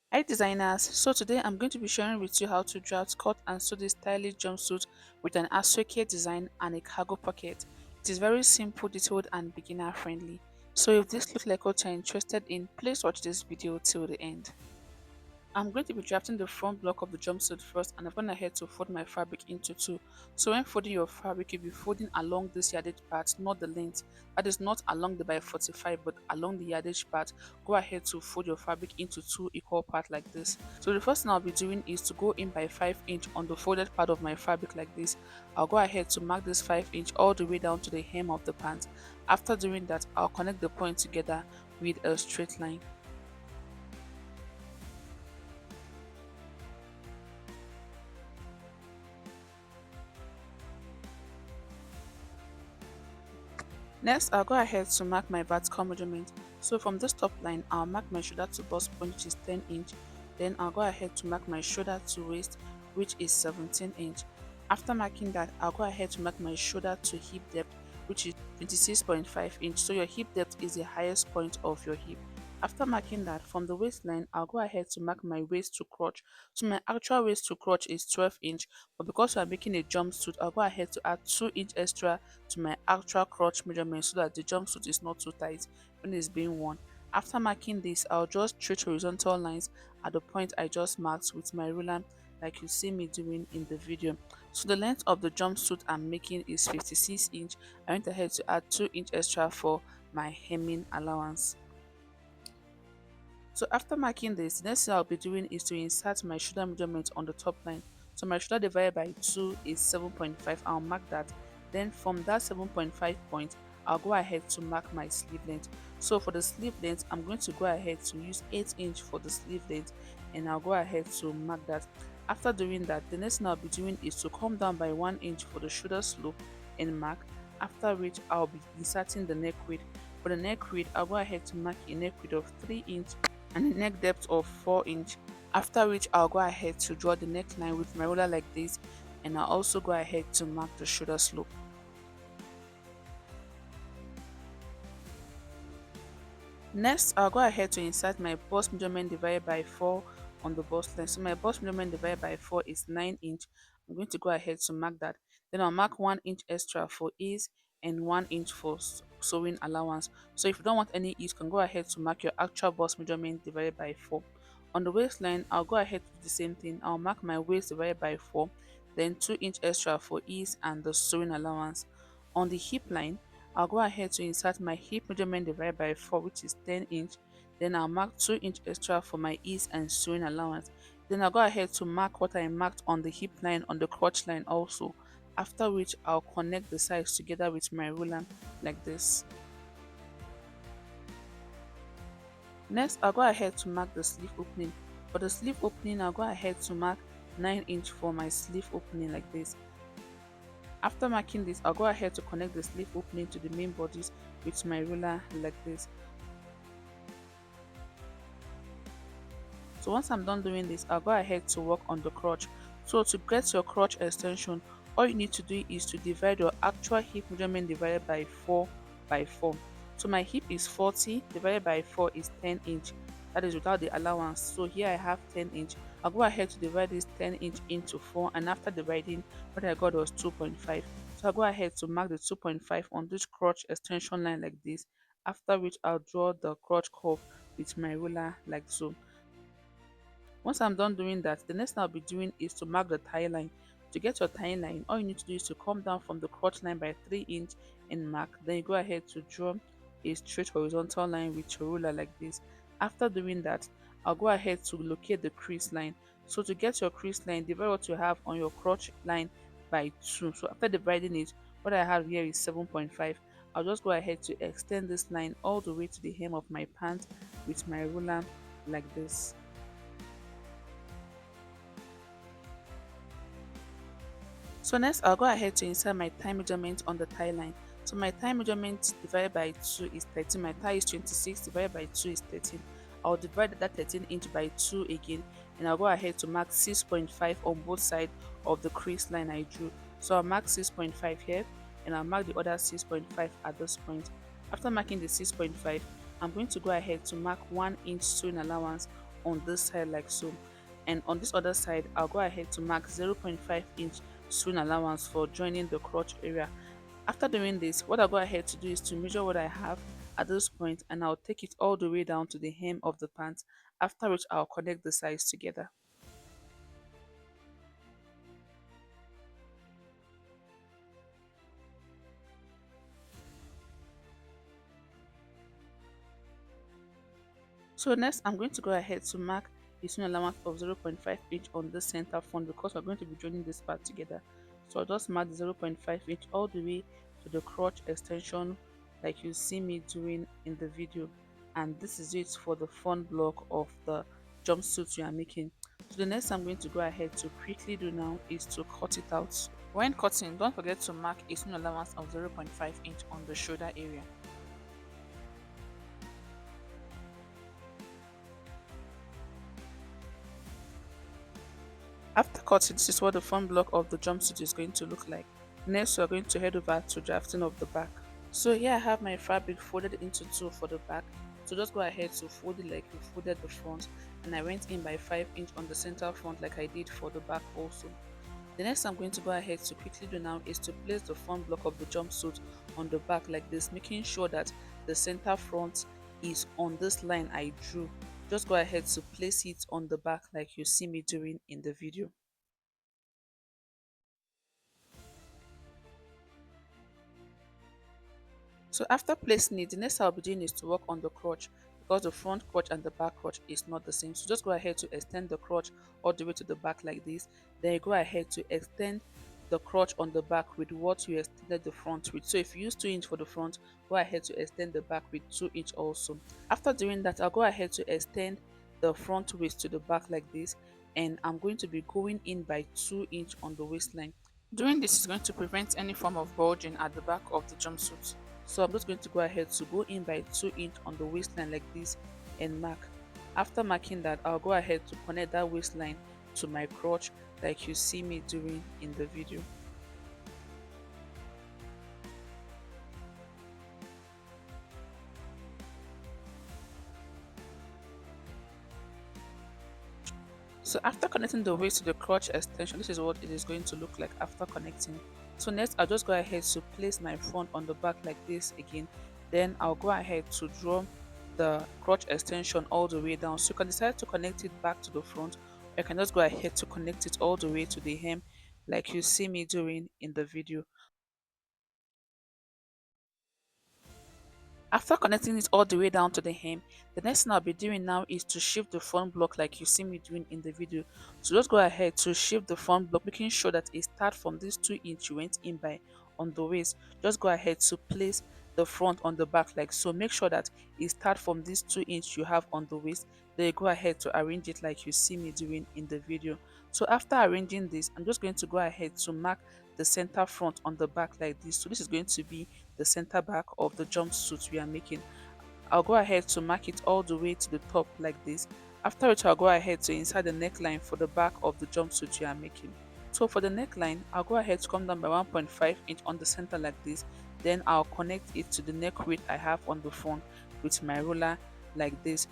Hi designers, so today I'm going to be sharing with you how to draft, cut and sew this stylish jumpsuit with an asooke design and a cargo pocket. It is very simple, detailed and beginner friendly. So if this looks like what you're interested in, please watch this video till the end. I'm going to be drafting the front block of the jumpsuit first, and I'm going ahead to fold my fabric into two. So when folding your fabric, you'll be folding along this yardage part, not the length. That is not along the by 45, but along the yardage part. Go ahead to fold your fabric into two equal parts like this. So the first thing I'll be doing is to go in by 5 inch on the folded part of my fabric like this. I'll go ahead to mark this 5 inch all the way down to the hem of the pants. After doing that, I'll connect the point together with a straight line. Next, I'll go ahead to mark my vertical measurement. So from this top line, I'll mark my shoulder to bust point, which is 10 inch. Then I'll go ahead to mark my shoulder to waist, which is 17 inch. After marking that, I'll go ahead to mark my shoulder to hip depth, which is 26.5 inch. So your hip depth is the highest point of your hip. After marking that, from the waistline, I'll go ahead to mark my waist to crotch. So my actual waist to crotch is 12 inch, but because we are making a jumpsuit, I'll go ahead to add 2 inch extra to my actual crotch measurement so that the jumpsuit is not too tight when it's being worn. After marking this, I'll just trace horizontal lines at the point I just marked with my ruler like you see me doing in the video. So the length of the jumpsuit I'm making is 56 inch. I went ahead to add 2 inch extra for my hemming allowance. So after marking this, the next thing I'll be doing is to insert my shoulder measurement on the top line. So my shoulder divided by 2 is 7.5. I'll mark that. Then from that 7.5 point, I'll go ahead to mark my sleeve length. So for the sleeve length, I'm going to go ahead to use 8 inch for the sleeve length, and I'll go ahead to mark that. After doing that, the next thing I'll be doing is to come down by 1 inch for the shoulder slope and mark. After which, I'll be inserting the neck width. For the neck width, I'll go ahead to mark a neck width of 3 inch and a neck depth of 4 inch. After which, I'll go ahead to draw the neckline with my ruler like this, and I'll also go ahead to mark the shoulder slope. Next, I'll go ahead to insert my bust measurement divided by 4 on the bust line. So my bust measurement divided by 4 is 9 inch. I'm going to go ahead to mark that. Then I'll mark 1 inch extra for ease and 1 inch for sewing allowance. So if you don't want any ease, you can go ahead to mark your actual bust measurement divided by 4. On the waistline, I'll go ahead to do the same thing. I'll mark my waist divided by 4, then 2 inch extra for ease and the sewing allowance. On the hip line, I'll go ahead to insert my hip measurement divided by 4, which is 10 inch. Then I'll mark 2 inch extra for my ease and sewing allowance. Then I'll go ahead to mark what I marked on the hip line on the crotch line also. After which, I'll connect the sides together with my ruler like this. Next, I'll go ahead to mark the sleeve opening. For the sleeve opening, I'll go ahead to mark 9 inch for my sleeve opening like this. After marking this, I'll go ahead to connect the sleeve opening to the main bodies with my ruler like this. So once I'm done doing this, I'll go ahead to work on the crotch. So to get your crotch extension, all you need to do is to divide your actual hip measurement divided by 4 by 4. So my hip is 40 divided by 4 is 10 inch. That is without the allowance. So here I have 10 inch. I'll go ahead to divide this 10 inch into 4, and after dividing, what I got was 2.5. So I'll go ahead to mark the 2.5 on this crotch extension line like this. After which, I'll draw the crotch curve with my ruler like so. Once I'm done doing that, the next thing I'll be doing is to mark the tie line. To get your tie line, all you need to do is to come down from the crotch line by 3 inch and mark. Then you go ahead to draw a straight horizontal line with your ruler like this. After doing that, I'll go ahead to locate the crease line. So to get your crease line, divide what you have on your crotch line by 2. So after dividing it, what I have here is 7.5. I'll just go ahead to extend this line all the way to the hem of my pant with my ruler like this. So next, I'll go ahead to insert my thigh measurement on the thigh line. So my thigh measurement divided by 2 is 13. My thigh is 26 divided by 2 is 13. I'll divide that 13 inch by 2 again, and I'll go ahead to mark 6.5 on both sides of the crease line I drew. So I'll mark 6.5 here, and I'll mark the other 6.5 at this point. After marking the 6.5, I'm going to go ahead to mark 1 inch sewing allowance on this side like so, and on this other side I'll go ahead to mark 0.5 inch sewing allowance for joining the crotch area. After doing this, what I'll go ahead to do is to measure what I have at this point, and I'll take it all the way down to the hem of the pants, after which I'll connect the sides together. So next, I'm going to go ahead to mark a seam allowance of 0.5 inch on the center front, because we're going to be joining this part together. So I'll just mark the 0.5 inch all the way to the crotch extension like you see me doing in the video. And this is it for the front block of the jumpsuit we are making. So the next I'm going to go ahead to quickly do now is to cut it out. When cutting, don't forget to mark a seam allowance of 0.5 inch on the shoulder area. After cutting, this is what the front block of the jumpsuit is going to look like. Next, we are going to head over to drafting of the back. So here I have my fabric folded into two for the back. So just go ahead to fold it like you folded the front, and I went in by 5 inch on the center front like I did for the back also. The next I'm going to go ahead to quickly do now is to place the front block of the jumpsuit on the back like this, making sure that the center front is on this line I drew. Just go ahead to place it on the back like you see me doing in the video. So after placing it, the next I'll be doing is to work on the crotch, because the front crotch and the back crotch is not the same. So just go ahead to extend the crotch all the way to the back like this. Then you go ahead to extend the crotch on the back with what you extended the front with. So if you use 2 inch for the front, go ahead to extend the back with 2 inch also. After doing that, I'll go ahead to extend the front waist to the back like this, and I'm going to be going in by 2 inch on the waistline. Doing this is going to prevent any form of bulging at the back of the jumpsuit. So I'm just going to go ahead to go in by 2 inch on the waistline like this and mark. After marking that, I'll go ahead to connect that waistline to my crotch like you see me doing in the video. So after connecting the waist to the crotch extension, this is what it is going to look like after connecting. So next I'll just go ahead to place my front on the back like this again. Then I'll go ahead to draw the crotch extension all the way down. So you can decide to connect it back to the front, or you can just go ahead to connect it all the way to the hem like you see me doing in the video. After connecting it all the way down to the hem, the next thing I'll be doing now is to shift the front block like you see me doing in the video. So just go ahead to shift the front block, making sure that it starts from this 2 inch you went in by on the waist. Just go ahead to place the front on the back like so. Make sure that it starts from this 2 inch you have on the waist. Then you go ahead to arrange it like you see me doing in the video. So after arranging this, I'm just going to go ahead to mark the center front on the back like this. So this is going to be the center back of the jumpsuit we are making. I'll go ahead to mark it all the way to the top like this. After which I'll go ahead to insert the neckline for the back of the jumpsuit we are making. So for the neckline, I'll go ahead to come down by 1.5 inch on the center like this. Then I'll connect it to the neck width I have on the front with my ruler like this.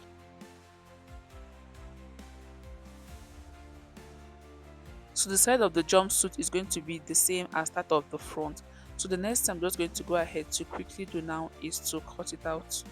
So the side of the jumpsuit is going to be the same as that of the front. So the next I'm just going to go ahead to quickly do now is to cut it out.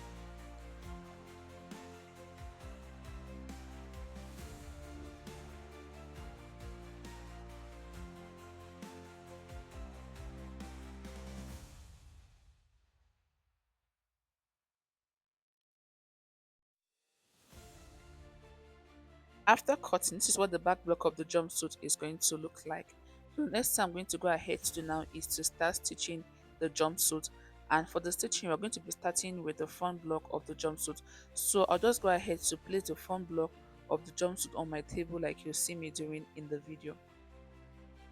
After cutting, this is what the back block of the jumpsuit is going to look like. So the next thing I'm going to go ahead to do now is to start stitching the jumpsuit. And for the stitching, we're going to be starting with the front block of the jumpsuit. So I'll just go ahead to place the front block of the jumpsuit on my table like you see me doing in the video.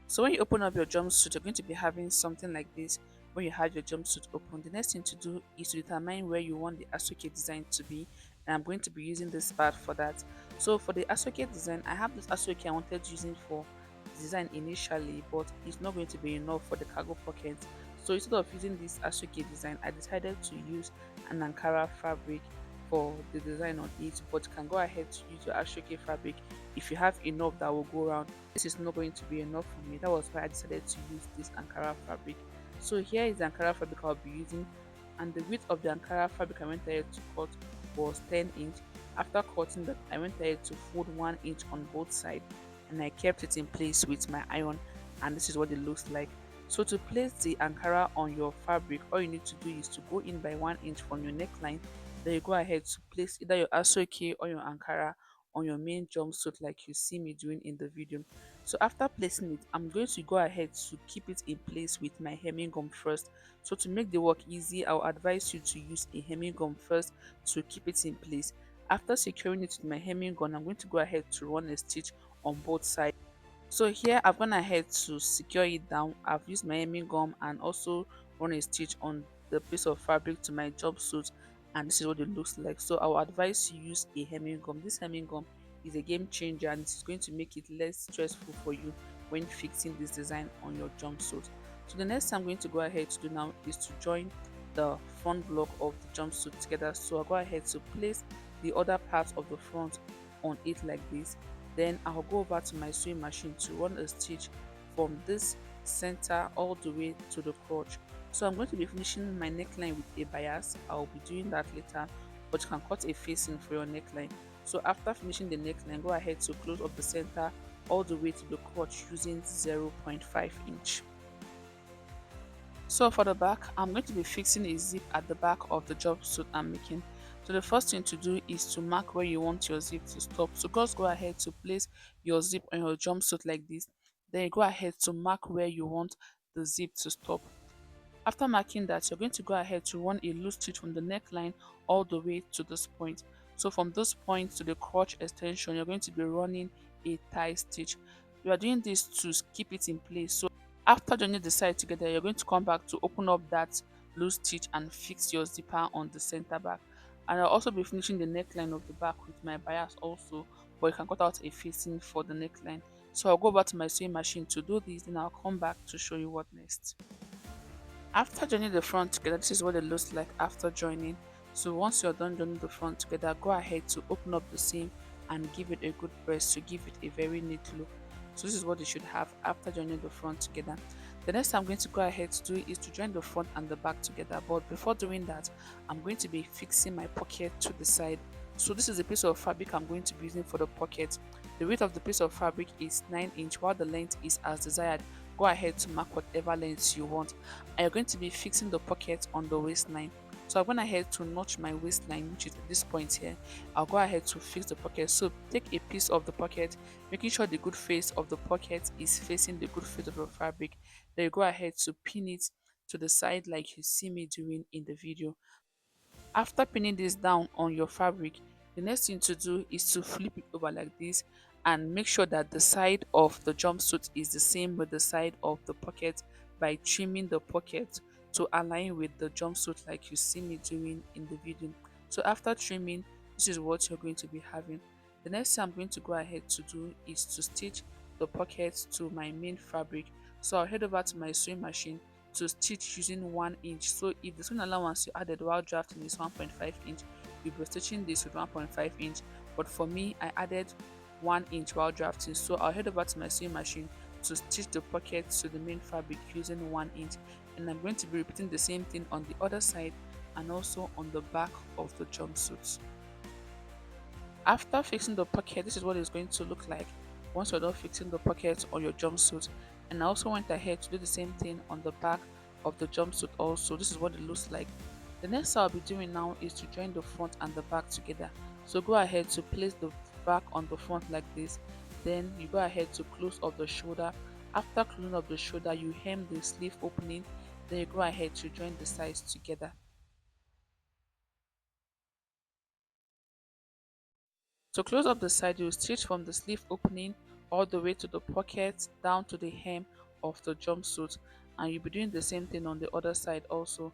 So when you open up your jumpsuit, you're going to be having something like this. When you have your jumpsuit open, the next thing to do is to determine where you want the asooke design to be, and I'm going to be using this part for that. So for the asooke design, I have this asooke I wanted using for design initially, but it's not going to be enough for the cargo pocket. So instead of using this asooke design, I decided to use an Ankara fabric for the design on it, but you can go ahead to use your ashoke fabric if you have enough that will go around. This is not going to be enough for me. That was why I decided to use this Ankara fabric. So here is the Ankara fabric I'll be using, and the width of the Ankara fabric I went ahead to cut was 10 inch. After cutting that, I went ahead to fold 1 inch on both sides, and I kept it in place with my iron, and this is what it looks like. So to place the Ankara on your fabric, all you need to do is to go in by 1 inch from your neckline. Then you go ahead to place either your asooke or your Ankara on your main jumpsuit like you see me doing in the video. So after placing it, I'm going to go ahead to keep it in place with my hemming gum first. So to make the work easy, I'll advise you to use a hemming gum first to keep it in place. After securing it with my hemming gun, I'm going to go ahead to run a stitch on both sides. So here I've gone ahead to secure it down. I've used my hemming gum and also run a stitch on the piece of fabric to my jumpsuit, and this is what it looks like. So I will advise you use a hemming gum. This hemming gum is a game changer, and it's going to make it less stressful for you when fixing this design on your jumpsuit. So the next thing I'm going to go ahead to do now is to join the front block of the jumpsuit together. So I'll go ahead to place the other part of the front on it like this. Then I'll go over to my sewing machine to run a stitch from this center all the way to the crotch. So I'm going to be finishing my neckline with a bias. I'll be doing that later, but you can cut a facing for your neckline. So after finishing the neckline, go ahead to close up the center all the way to the crotch using 0.5 inch. So for the back, I'm going to be fixing a zip at the back of the jumpsuit I'm making. So the first thing to do is to mark where you want your zip to stop. So just go ahead to place your zip on your jumpsuit like this. Then you go ahead to mark where you want the zip to stop. After marking that, you're going to go ahead to run a loose stitch from the neckline all the way to this point. So from this point to the crotch extension, you're going to be running a tie stitch. You are doing this to keep it in place. So after joining the side together, you're going to come back to open up that loose stitch and fix your zipper on the center back. And I'll also be finishing the neckline of the back with my bias also, but you can cut out a facing for the neckline. So I'll go back to my sewing machine to do this, then I'll come back to show you what next. After joining the front together, this is what it looks like after joining. So once you're done joining the front together, go ahead to open up the seam and give it a good press to give it a very neat look. So this is what you should have after joining the front together. The next thing I'm going to go ahead to do is to join the front and the back together, but before doing that, I'm going to be fixing my pocket to the side. So this is a piece of fabric I'm going to be using for the pocket. The width of the piece of fabric is 9 inch while the length is as desired. Go ahead to mark whatever length you want. And you're going to be fixing the pocket on the waistline. So I'm going ahead to notch my waistline, which is at this point here. I'll go ahead to fix the pocket. So take a piece of the pocket, making sure the good face of the pocket is facing the good face of the fabric. Then you go ahead to pin it to the side like you see me doing in the video. After pinning this down on your fabric, the next thing to do is to flip it over like this and make sure that the side of the jumpsuit is the same with the side of the pocket by trimming the pocket to align with the jumpsuit like you see me doing in the video. So after trimming, this is what you're going to be having. The next thing I'm going to go ahead to do is to stitch the pocket to my main fabric. So I'll head over to my sewing machine to stitch using 1 inch. So if the sewing allowance you added while drafting is 1.5 inch, you'll be stitching this with 1.5 inch. But for me, I added 1 inch while drafting. So I'll head over to my sewing machine to stitch the pocket to the main fabric using 1 inch. And I'm going to be repeating the same thing on the other side and also on the back of the jumpsuit. After fixing the pocket, this is what it's going to look like once you're done fixing the pocket on your jumpsuit. And I also went ahead to do the same thing on the back of the jumpsuit also. This is what it looks like. The next I'll be doing now is to join the front and the back together. So go ahead to place the back on the front like this. Then you go ahead to close up the shoulder. After closing up the shoulder, you hem the sleeve opening. Then you go ahead to join the sides together. To close up the side, you stitch from the sleeve opening all the way to the pocket down to the hem of the jumpsuit, and you'll be doing the same thing on the other side also.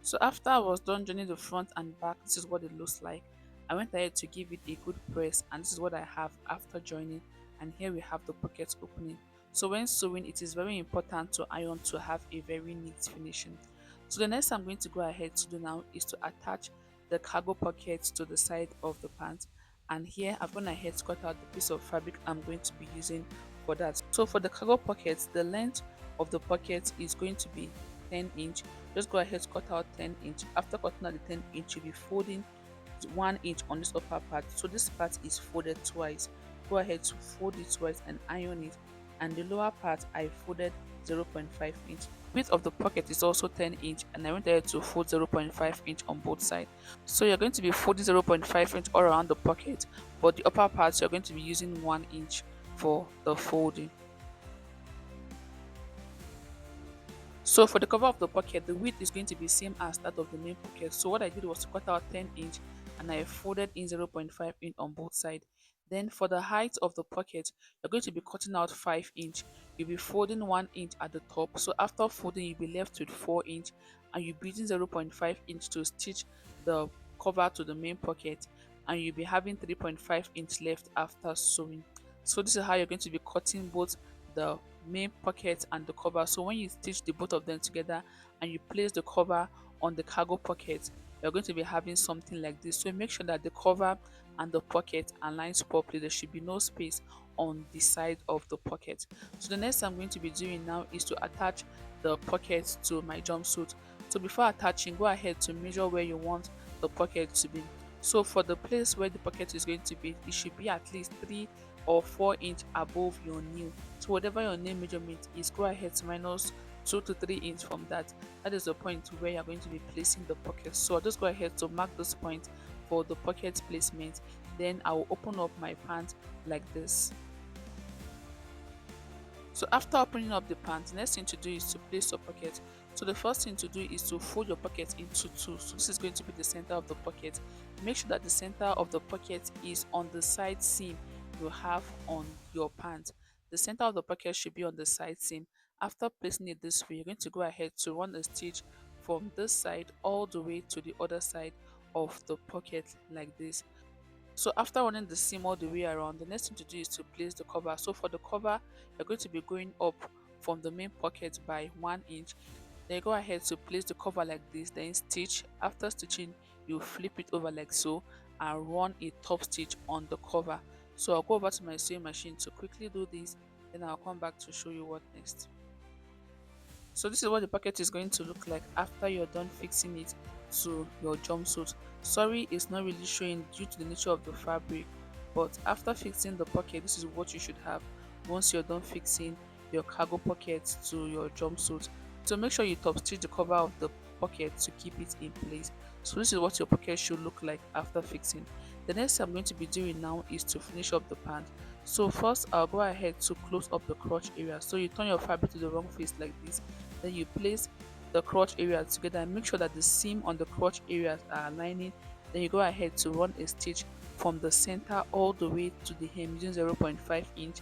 So after I was done joining the front and back, this is what it looks like. I went ahead to give it a good press, and this is what I have after joining. And here we have the pocket opening. So when sewing, it is very important to iron to have a very neat finishing. So the next I'm going to go ahead to do now is to attach the cargo pocket to the side of the pants, and here I've gone ahead to cut out the piece of fabric I'm going to be using for that. So for the cargo pockets, the length of the pocket is going to be 10 inch. Just go ahead to cut out 10 inch. After cutting out the 10 inch, you'll be folding 1 inch on this upper part, so this part is folded twice. Go ahead to fold it twice and iron it, and the lower part I folded 0.5 inch. Width of the pocket is also 10 inch, and I went ahead to fold 0.5 inch on both sides. So you're going to be folding 0.5 inch all around the pocket, but the upper parts you're going to be using 1 inch for the folding. So for the cover of the pocket, the width is going to be same as that of the main pocket. So what I did was to cut out 10 inch, and I folded in 0.5 inch on both sides. Then for the height of the pocket, you're going to be cutting out 5 inch. You'll be folding 1 inch at the top. So after folding, you'll be left with 4 inch, and you'll be using 0.5 inch to stitch the cover to the main pocket, and you'll be having 3.5 inch left after sewing. So this is how you're going to be cutting both the main pocket and the cover. So when you stitch the both of them together and you place the cover on the cargo pocket, you're going to be having something like this. So make sure that the cover and the pocket aligns properly. There should be no space on the side of the pocket. So the next I'm going to be doing now is to attach the pocket to my jumpsuit. So before attaching, go ahead to measure where you want the pocket to be. So for the place where the pocket is going to be, it should be at least 3 or 4 inch above your knee. So whatever your knee measurement is, go ahead to minus 2 to 3 inch from that. That is the point where you're going to be placing the pocket. So I'll just go ahead to mark this point for the pocket placement. Then I will open up my pant like this. So after opening up the pant, the next thing to do is to place your pocket. So the first thing to do is to fold your pocket into two. So this is going to be the center of the pocket. Make sure that the center of the pocket is on the side seam you have on your pant. The center of the pocket should be on the side seam. After placing it this way, you're going to go ahead to run a stitch from this side all the way to the other side of the pocket like this. So after running the seam all the way around, the next thing to do is to place the cover. So for the cover, you're going to be going up from the main pocket by 1 inch. Then you go ahead to place the cover like this, then stitch. After stitching, you flip it over like so and run a top stitch on the cover. So I'll go over to my sewing machine to quickly do this, then I'll come back to show you what next. So this is what the pocket is going to look like after you're done fixing it to your jumpsuit. Sorry, it's not really showing due to the nature of the fabric, but after fixing the pocket, this is what you should have once you're done fixing your cargo pocket to your jumpsuit. So make sure you top stitch the cover of the pocket to keep it in place. So this is what your pocket should look like after fixing. The next thing I'm going to be doing now is to finish up the pant. So first I'll go ahead to close up the crotch area. So you turn your fabric to the wrong face like this, then you place the crotch area together and make sure that the seam on the crotch areas are aligning. Then you go ahead to run a stitch from the center all the way to the hem using 0.5 inch,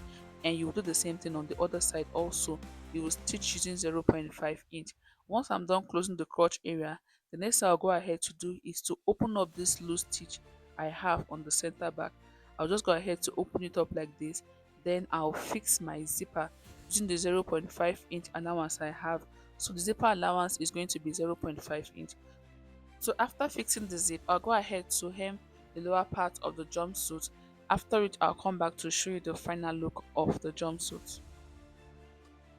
and you will do the same thing on the other side also. You will stitch using 0.5 inch. Once I'm done closing the crotch area, the next thing I'll go ahead to do is to open up this loose stitch I have on the center back. I'll just go ahead to open it up like this, then I'll fix my zipper using the 0.5 inch allowance I have. So the zipper allowance is going to be 0.5 inch. So after fixing the zip, I'll go ahead to hem the lower part of the jumpsuit. After it, I'll come back to show you the final look of the jumpsuit.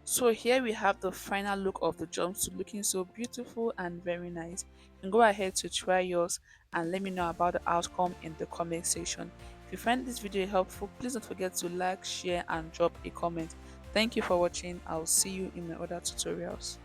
So here we have the final look of the jumpsuit, looking so beautiful and very nice. And go ahead to try yours and let me know about the outcome in the comment section. If you find this video helpful, please don't forget to like, share and drop a comment. Thank you for watching. I'll see you in my other tutorials.